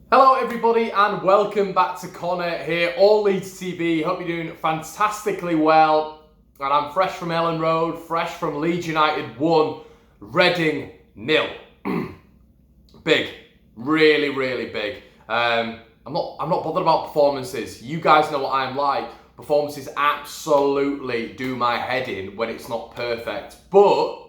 Hello everybody and welcome back to Conor here, all Leeds TV. Hope you're doing fantastically well. And I'm fresh from Ellen Road, fresh from Leeds United 1, Reading 0. Big, really, really big. I'm not bothered about performances. You guys know what I'm like. Performances absolutely do my head in when it's not perfect. But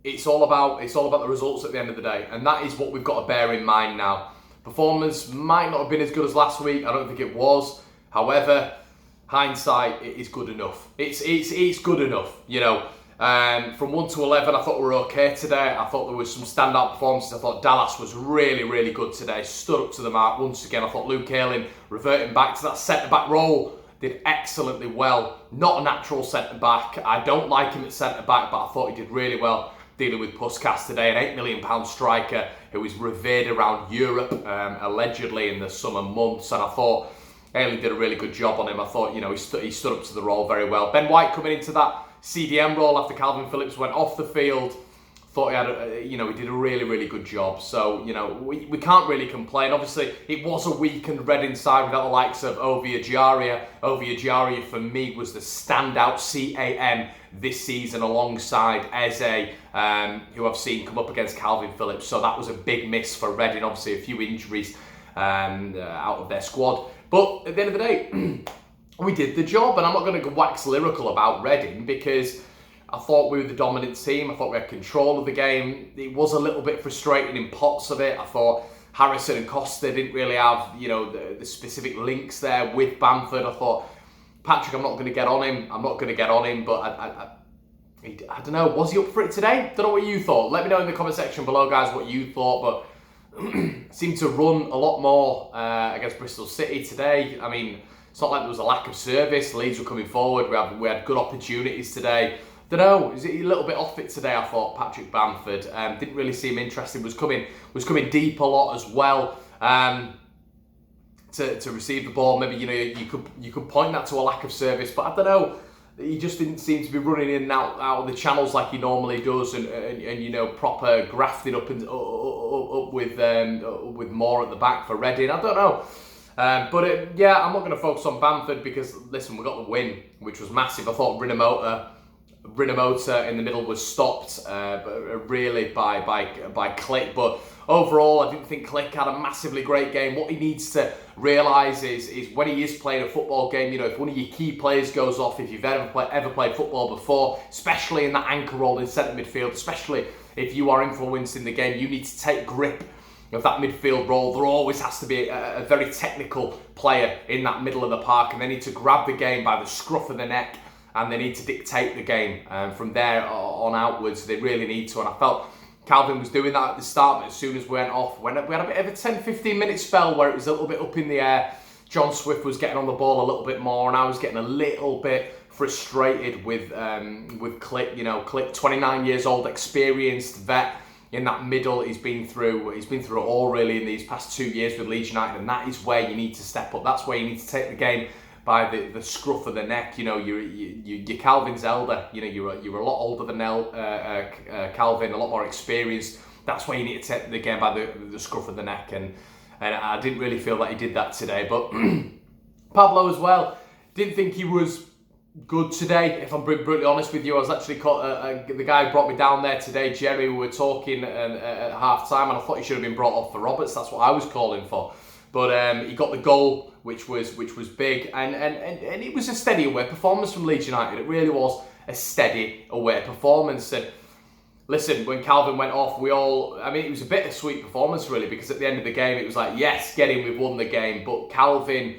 it's all about the results at the end of the day, and that is what we've got to bear in mind now. Performance might not have been as good as last week. I don't think it was. However, hindsight, it is good enough. It's good enough, you know. From 1 to 11, I thought we were okay today. I thought there was some standout performances. I thought Dallas was really, really good today. Stood up to the mark once again. I thought Luke Ayling, reverting back to that centre-back role, did excellently well. Not a natural centre-back. I don't like him at centre-back, but I thought he did really well dealing with Puskas today, an £8 million striker who is revered around Europe, allegedly in the summer months. And I thought Ayling did a really good job on him. I thought, you know, he stood up to the role very well. Ben White coming into that CDM role after Calvin Phillips went off the field. Thought he had, he did a really, really good job. So, you know, we can't really complain. Obviously, it was a weakened Reading side without the likes of Ovie Ejaria. Ovie Ejaria, for me, was the standout CAM this season alongside Eze, who I've seen come up against Calvin Phillips. So that was a big miss for Reading. Obviously, a few injuries out of their squad. But at the end of the day, we did the job. And I'm not going to wax lyrical about Reading because I thought we were the dominant team. I thought we had control of the game. It was a little bit frustrating in pots of it. I thought Harrison and Costa didn't really have, you know, the specific links there with Bamford. I thought, Patrick, I'm not going to get on him. But I don't know, was he up for it today? Don't know what you thought. Let me know in the comment section below, guys, what you thought. But seemed to run a lot more against Bristol City today. I mean, it's not like there was a lack of service. Leeds were coming forward. We had good opportunities today. Don't know, is it a little bit off it today? I thought Patrick Bamford didn't really seem interested. Was coming deep a lot as well to receive the ball. Maybe, you know, you could point that to a lack of service, but I don't know. He just didn't seem to be running in and out of the channels like he normally does, and you know, proper grafted up with more at the back for Reading. I don't know. Yeah, I'm not going to focus on Bamford because, listen, we got the win, which was massive. I thought Rinomhota in the middle was stopped really by Click, but overall I didn't think Click had a massively great game. What he needs to realise is when he is playing a football game, you know, if one of your key players goes off, if you've ever played football before, especially in that anchor role in centre midfield, especially if you are influencing the game, you need to take grip of that midfield role. There always has to be a very technical player in that middle of the park, and they need to grab the game by the scruff of the neck, and they need to dictate the game. From there on outwards, they really need to. And I felt Calvin was doing that at the start, but as soon as we went off, we had a bit of a 10-15 minute spell where it was a little bit up in the air. John Swift was getting on the ball a little bit more, and I was getting a little bit frustrated with Click. You know, Click, 29 years old, experienced vet in that middle. He's been through it all really in these past 2 years with Leeds United, and that is where you need to step up. That's where you need to take the game by the scruff of the neck. You know, you're Calvin's elder. You know, you're a lot older than Calvin, a lot more experienced. That's why you need to take the game by the scruff of the neck, and I didn't really feel that he did that today. But Pablo as well, didn't think he was good today. If I'm brutally honest with you, I was actually the guy who brought me down there today, Jerry. We were talking at half time, and I thought he should have been brought off for Roberts. That's what I was calling for. But he got the goal, which was big, and it was a steady away performance from Leeds United. It really was a steady away performance. And listen, when Calvin went off, it was a bittersweet performance really, because at the end of the game it was like, yes, get in, we've won the game. But Calvin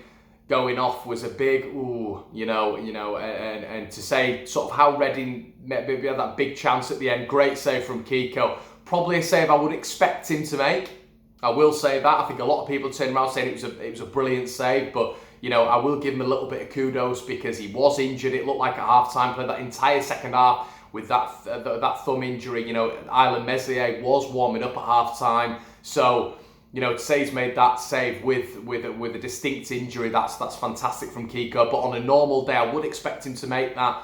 going off was a big and to say sort of how Reading maybe had that big chance at the end. Great save from Kiko, probably a save I would expect him to make. I will say that. I think a lot of people turned around saying it was a brilliant save, but you know, I will give him a little bit of kudos because he was injured. It looked like at half-time, played that entire second half with that thumb injury. You know, Island Meslier was warming up at half-time, so you know, to say he's made that save with a distinct injury, that's fantastic from Kiko. But on a normal day, I would expect him to make that.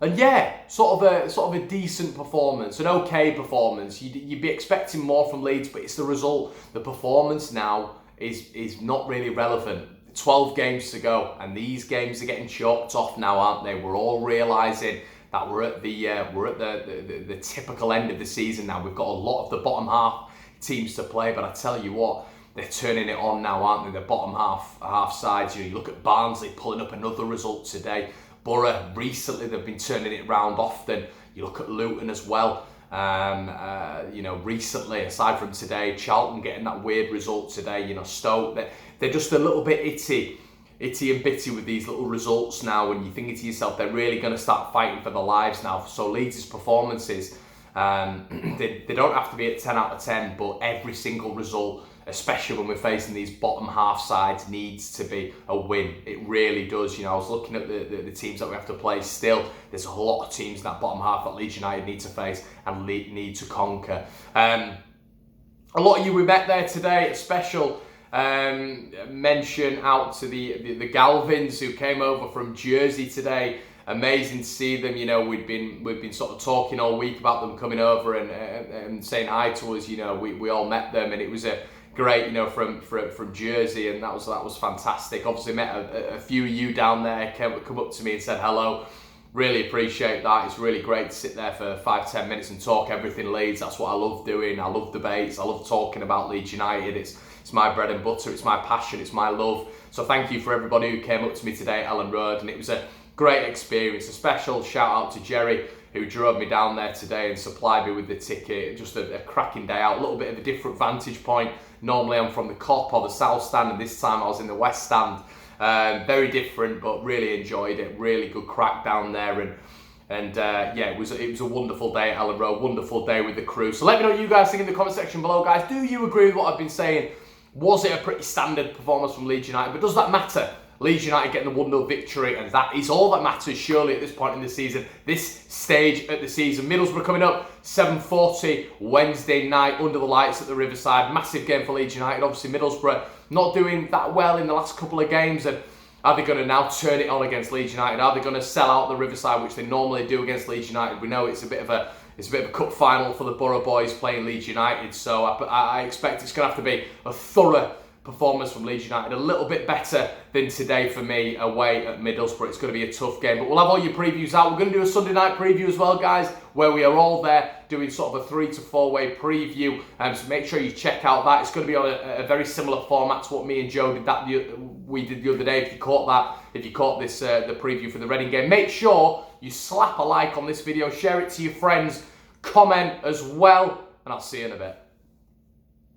And yeah, sort of a decent performance, an okay performance. You'd be expecting more from Leeds, but it's the result. The performance now is not really relevant. 12 games to go, and these games are getting chalked off now, aren't they? We're all realising that we're at the typical end of the season now. We've got a lot of the bottom half teams to play, but I tell you what, they're turning it on now, aren't they? The bottom half sides. You look at Barnsley pulling up another result today. Borough recently, they've been turning it round often. You look at Luton as well. Recently, aside from today, Charlton getting that weird result today. Stoke, they're just a little bit itty and bitty with these little results now. When you're thinking to yourself, they're really going to start fighting for their lives now. So Leeds' performances, they don't have to be at 10 out of 10, but every single result, especially when we're facing these bottom half sides, needs to be a win. It really does. I was looking at the teams that we have to play. Still, there's a lot of teams in that bottom half that Leeds United need to face and need to conquer. A lot of you we met there today. A special mention out to the Galvins who came over from Jersey today. Amazing to see them. We've been sort of talking all week about them coming over and saying hi to us. We all met them, and it was a great, from Jersey, and that was fantastic. Obviously met a few of you down there, come up to me and said hello. Really appreciate that. It's really great to sit there for 5-10 minutes and talk everything Leeds. That's what I love doing. I love debates. I love talking about Leeds United. It's my bread and butter. It's my passion. It's my love. So thank you for everybody who came up to me today at Ellen Road, and it was a great experience. A special shout out to Jerry, who drove me down there today and supplied me with the ticket. Just a cracking day out. A little bit of a different vantage point. Normally I'm from the Cop or the South Stand, and this time I was in the West Stand. Very different, but really enjoyed it. Really good crack down there, and it was a wonderful day at Ellen Road. Wonderful day with the crew. So let me know what you guys think in the comment section below, guys. Do you agree with what I've been saying? Was it a pretty standard performance from Leeds United? But does that matter? Leeds United getting the 1-0 victory, and that is all that matters, surely, at this point in the season. This stage at the season. Middlesbrough coming up, 7:40 Wednesday night under the lights at the Riverside. Massive game for Leeds United. Obviously, Middlesbrough not doing that well in the last couple of games, and are they going to now turn it on against Leeds United? Are they going to sell out the Riverside, which they normally do against Leeds United? We know it's a bit of a cup final for the Borough boys playing Leeds United, so I expect it's going to have to be a thorough performance from Leeds United, a little bit better than today for me away at Middlesbrough. It's going to be a tough game, but we'll have all your previews out. We're going to do a Sunday night preview as well, guys, where we are all there doing sort of a 3 to 4 way preview, so make sure you check out that. It's going to be on a very similar format to what me and Joe did we did the other day. If you caught this the preview for the Reading game, make sure you slap a like on this video, share it to your friends, comment as well, and I'll see you in a bit.